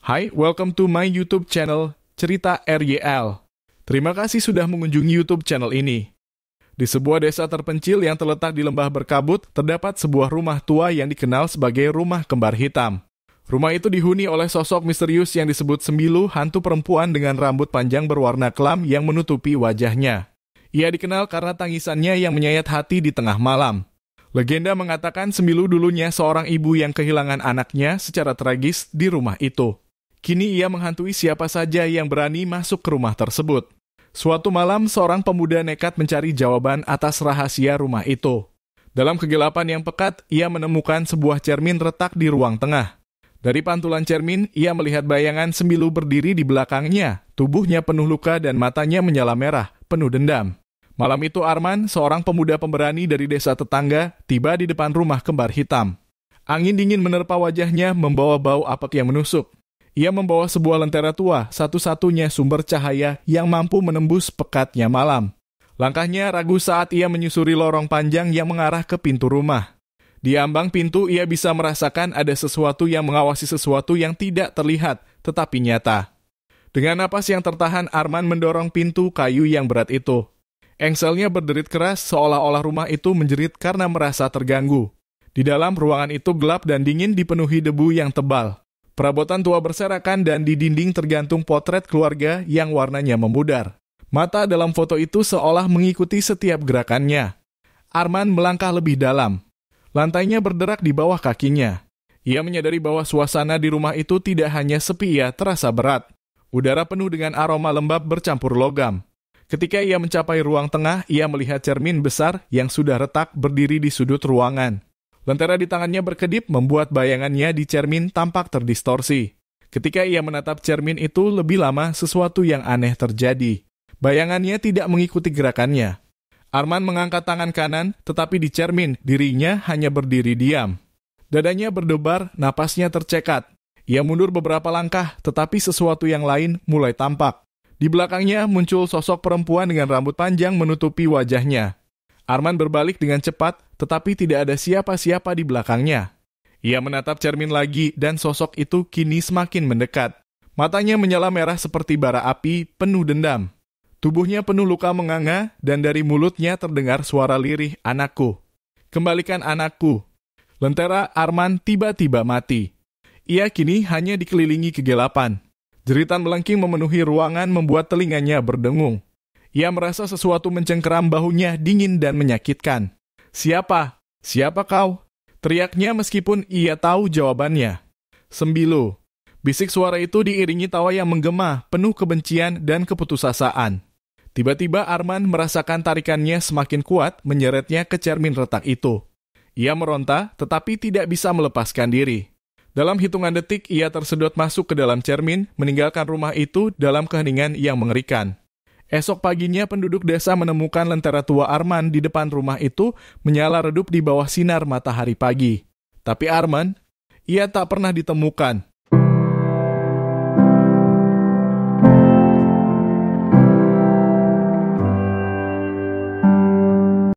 Hai, welcome to my YouTube channel, Cerita RYL. Terima kasih sudah mengunjungi YouTube channel ini. Di sebuah desa terpencil yang terletak di lembah berkabut, terdapat sebuah rumah tua yang dikenal sebagai rumah kembar hitam. Rumah itu dihuni oleh sosok misterius yang disebut Sembilu, hantu perempuan dengan rambut panjang berwarna kelam yang menutupi wajahnya. Ia dikenal karena tangisannya yang menyayat hati di tengah malam. Legenda mengatakan Sembilu dulunya seorang ibu yang kehilangan anaknya secara tragis di rumah itu. Kini ia menghantui siapa saja yang berani masuk ke rumah tersebut. Suatu malam, seorang pemuda nekat mencari jawaban atas rahasia rumah itu. Dalam kegelapan yang pekat, ia menemukan sebuah cermin retak di ruang tengah. Dari pantulan cermin, ia melihat bayangan Sembilu berdiri di belakangnya. Tubuhnya penuh luka dan matanya menyala merah, penuh dendam. Malam itu Arman, seorang pemuda pemberani dari desa tetangga, tiba di depan rumah kembar hitam. Angin dingin menerpa wajahnya, membawa bau apek yang menusuk. Ia membawa sebuah lentera tua, satu-satunya sumber cahaya yang mampu menembus pekatnya malam. Langkahnya ragu saat ia menyusuri lorong panjang yang mengarah ke pintu rumah. Di ambang pintu ia bisa merasakan ada sesuatu yang mengawasi sesuatu yang tidak terlihat, tetapi nyata. Dengan napas yang tertahan, Arman mendorong pintu kayu yang berat itu. Engselnya berderit keras seolah-olah rumah itu menjerit karena merasa terganggu. Di dalam ruangan itu gelap dan dingin dipenuhi debu yang tebal. Perabotan tua berserakan dan di dinding tergantung potret keluarga yang warnanya memudar. Mata dalam foto itu seolah mengikuti setiap gerakannya. Arman melangkah lebih dalam. Lantainya berderak di bawah kakinya. Ia menyadari bahwa suasana di rumah itu tidak hanya sepi, ia terasa berat. Udara penuh dengan aroma lembab bercampur logam. Ketika ia mencapai ruang tengah, ia melihat cermin besar yang sudah retak berdiri di sudut ruangan. Lentera di tangannya berkedip membuat bayangannya di cermin tampak terdistorsi. Ketika ia menatap cermin itu lebih lama, sesuatu yang aneh terjadi. Bayangannya tidak mengikuti gerakannya. Arman mengangkat tangan kanan, tetapi di cermin dirinya hanya berdiri diam. Dadanya berdebar, napasnya tercekat. Ia mundur beberapa langkah, tetapi sesuatu yang lain mulai tampak. Di belakangnya muncul sosok perempuan dengan rambut panjang menutupi wajahnya. Arman berbalik dengan cepat, tetapi tidak ada siapa-siapa di belakangnya. Ia menatap cermin lagi dan sosok itu kini semakin mendekat. Matanya menyala merah seperti bara api, penuh dendam. Tubuhnya penuh luka menganga dan dari mulutnya terdengar suara lirih, "Anakku, kembalikan anakku." Lentera Arman tiba-tiba mati. Ia kini hanya dikelilingi kegelapan. Jeritan melengking memenuhi ruangan membuat telinganya berdengung. Ia merasa sesuatu mencengkeram bahunya dingin dan menyakitkan. "Siapa? Siapa kau?" teriaknya meskipun ia tahu jawabannya. "Sembilu." Bisik suara itu diiringi tawa yang menggema, penuh kebencian dan keputusasaan. Tiba-tiba Arman merasakan tarikannya semakin kuat menyeretnya ke cermin retak itu. Ia meronta tetapi tidak bisa melepaskan diri. Dalam hitungan detik ia tersedot masuk ke dalam cermin, meninggalkan rumah itu dalam keheningan yang mengerikan. Esok paginya penduduk desa menemukan lentera tua Arman di depan rumah itu menyala redup di bawah sinar matahari pagi. Tapi Arman, ia tak pernah ditemukan.